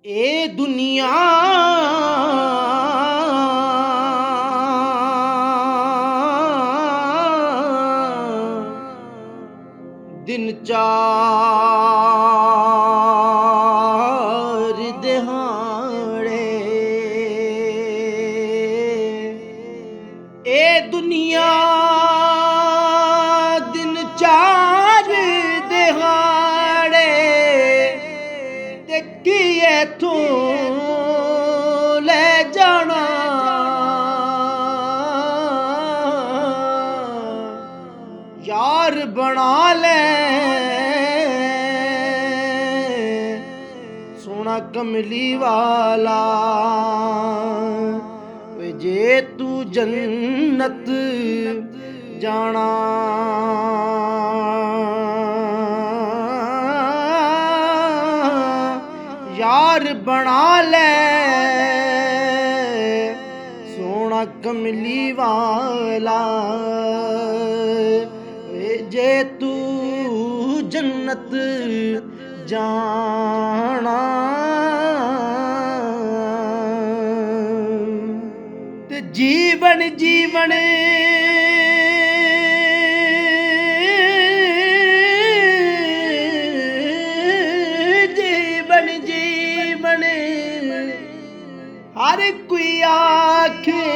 ਇਹ ਦੁਨੀਆ ਦਿਨ ਚਾਰ ਦਿਹਾੜੇ, ਇਹ ਦੁਨੀਆ ਦਿਨ ਚਾਰ ਦਿਹਾੜੇ ਤੇ ਕੀ ਇੱਥੋਂ ਲੈ ਜਾਣਾ। ਯਾਰ ਬਣਾ ਲੈ ਸੋਹਣਾ ਕਮਲੀ ਵਾਲਾ, ਵੇ ਜੇ ਤੂੰ ਜੰਨਤ ਜਾਣਾ। यार बना ले सोना कमली वाला, जे तू जन्नत जाना। ते जीवन जीवन हर कोई आखे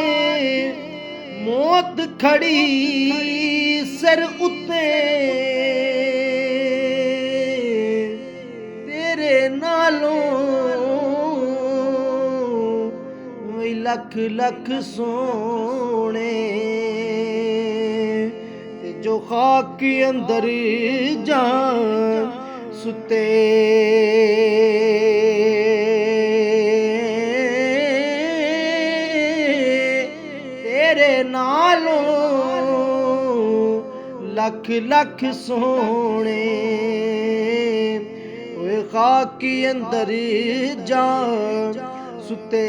मौत खड़ी सिर उत्ते, तेरे नालों लख लख सोने, जो खाक के अंदर जा सुते। तेरे नालों लख लख सोने, ओए खाकी अंदर जा सुते।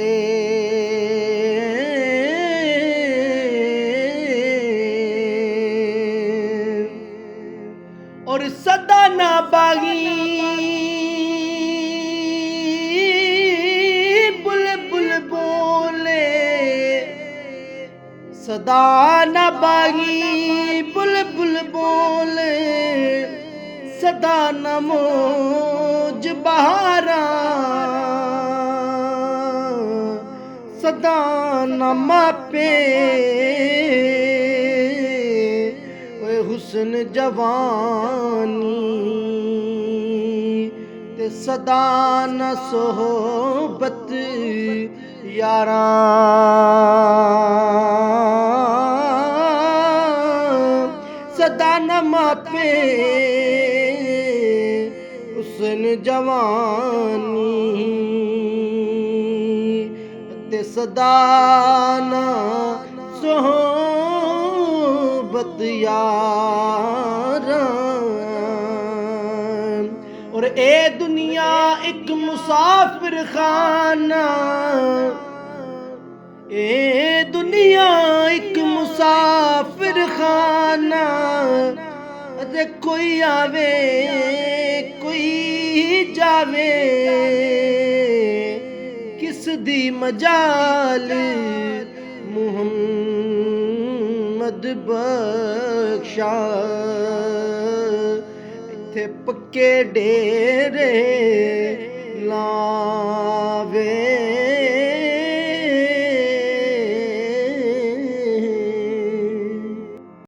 और सदा ना बागी सदा न बागी बुलबुल बोले, सदा न मौज बहारा, सदा न मापे ओए हुस्न जवानी, ते सदा न सोहबत यारा। सदा न मापे हुस्न जवानी, ते सदा न सोहबत यारा। और ए दुनिया एक मुसाफिर खाना, ए दुनिया एक मुसाफिर खाना, अरे कोई आवे कोई जावे, किस दी मजाल मुहम्मद बख्शा। इत्थे पक्के डेरे लावे।